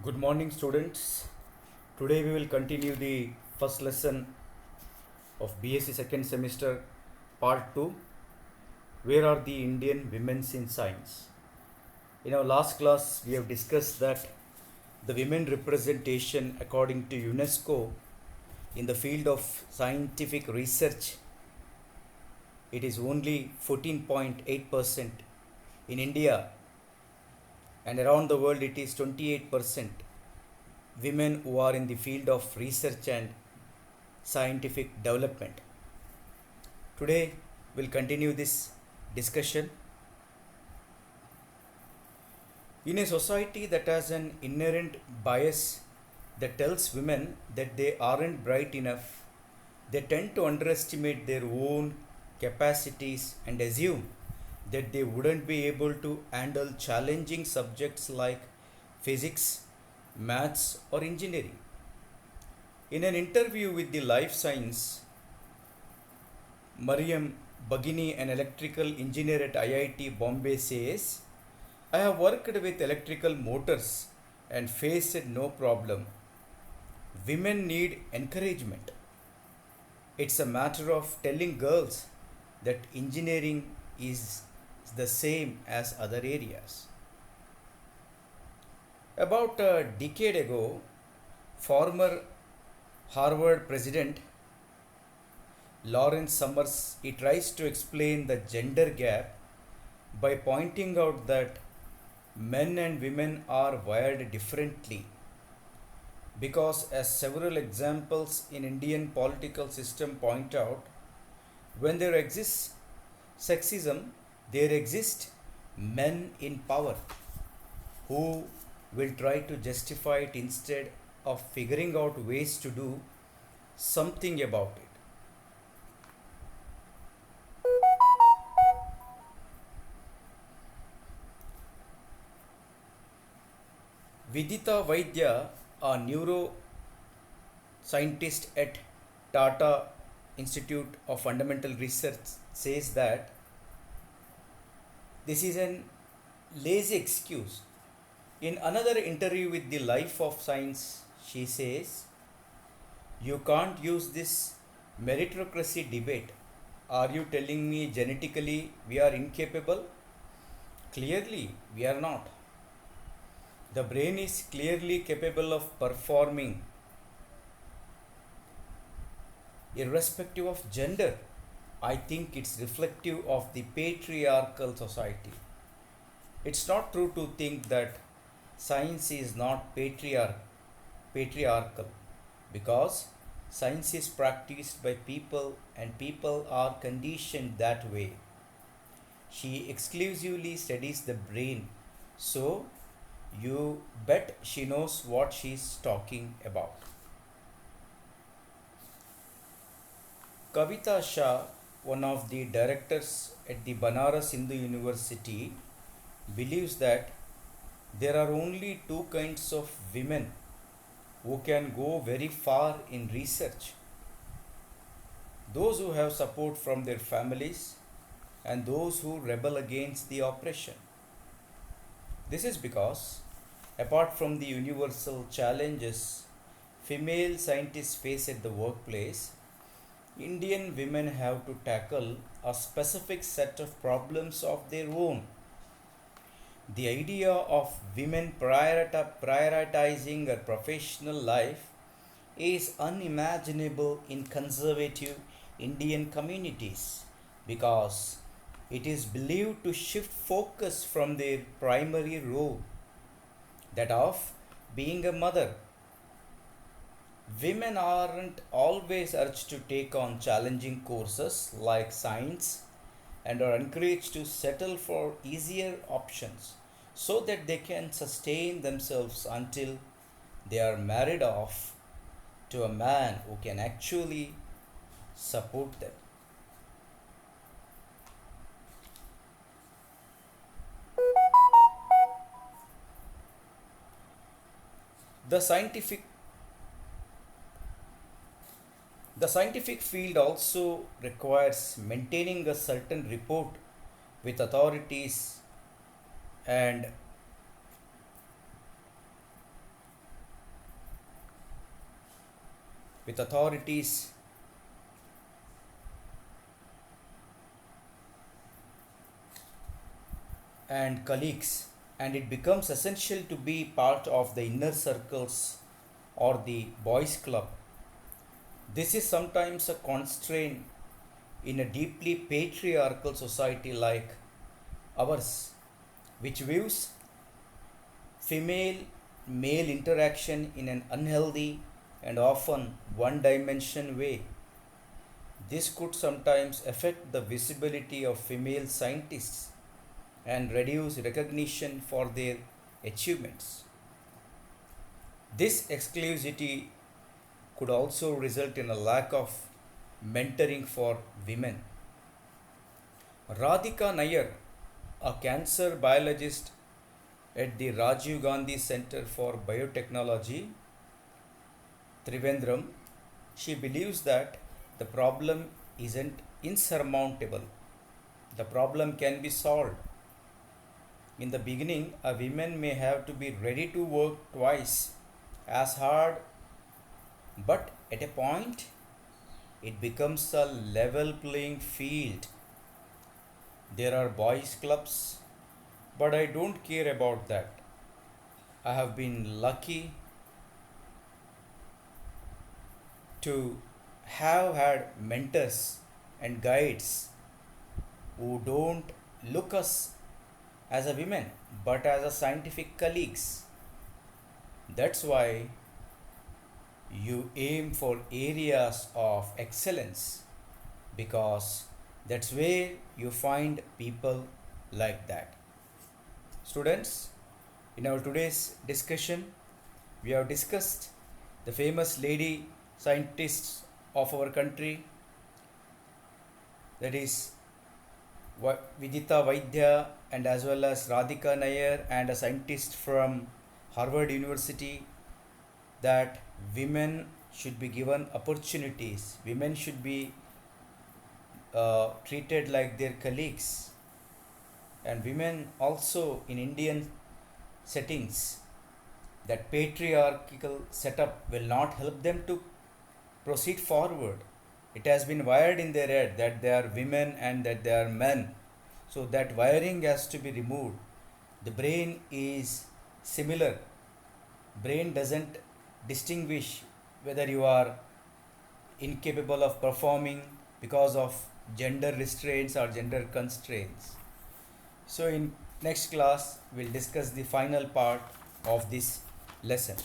Good morning, students. Today we will continue the first lesson of BSc second semester, part 2. Where are the Indian women's in science? In our last class, we have discussed that the women representation according to UNESCO in the field of scientific research, it is only 14.8%. In India and around the world, it is 28% women who are in the field of research and scientific development. Today we'll continue this discussion. In a society that has an inherent bias that tells women that they aren't bright enough, they tend to underestimate their own capacities and assume that they wouldn't be able to handle challenging subjects like physics, maths, or engineering. In an interview with the Life Science, Mariam Bagini, an electrical engineer at IIT Bombay, says, I have worked with electrical motors and faced no problem. Women need encouragement. It's a matter of telling girls that engineering is the same as other areas. About a decade ago, former Harvard president Lawrence Summers, he tries to explain the gender gap by pointing out that men and women are wired differently because, as several examples in Indian political system point out, when there exists sexism, there exist men in power who will try to justify it instead of figuring out ways to do something about it. Vidita Vaidya, a neuroscientist at Tata Institute of Fundamental Research, says that this is an lazy excuse. In another interview with the Life of Science, she says, you can't use this meritocracy debate. Are you telling me genetically we are incapable? Clearly, we are not. The brain is clearly capable of performing irrespective of gender. I think it's reflective of the patriarchal society. It's not true to think that science is not patriarchal because science is practiced by people and people are conditioned that way. She exclusively studies the brain, so you bet she knows what she's talking about. Kavita Shah, one of the directors at the Banaras Hindu University, believes that there are only two kinds of women who can go very far in research: those who have support from their families and those who rebel against the oppression. This is because, apart from the universal challenges female scientists face at the workplace, Indian women have to tackle a specific set of problems of their own. The idea of women prioritizing a professional life is unimaginable in conservative Indian communities because it is believed to shift focus from their primary role, that of being a mother. Women aren't always urged to take on challenging courses like science and are encouraged to settle for easier options so that they can sustain themselves until they are married off to a man who can actually support them. The scientific the scientific field also requires maintaining a certain rapport with authorities and with authorities and colleagues, and it becomes essential to be part of the inner circles or the boys' club. This is sometimes a constraint in a deeply patriarchal society like ours, which views female male interaction in an unhealthy and often one dimension way. This could sometimes affect the visibility of female scientists and reduce recognition for their achievements. This exclusivity could also result in a lack of mentoring for women. Radhika Nair, a cancer biologist at the Rajiv Gandhi Center for Biotechnology, Trivandrum, she believes that the problem isn't insurmountable. The problem can be solved. In the beginning, a woman may have to be ready to work twice as hard, but at a point, it becomes a level playing field. There are boys' clubs, but I don't care about that. I have been lucky to have had mentors and guides who don't look us as a women but as a scientific colleagues. That's why you aim for areas of excellence, because that's where you find people like that. Students, in our today's discussion, we have discussed the famous lady scientists of our country, that is Vidita Vaidya and as well as Radhika Nair, and a scientist from Harvard University, that women should be given opportunities. Women should be treated like their colleagues, and women also in Indian settings, that patriarchal setup will not help them to proceed forward. It has been wired in their head that they are women and that they are men. So that wiring has to be removed. The brain is similar. Brain doesn't distinguish whether you are incapable of performing because of gender restraints or gender constraints. So in next class we'll discuss the final part of this lesson.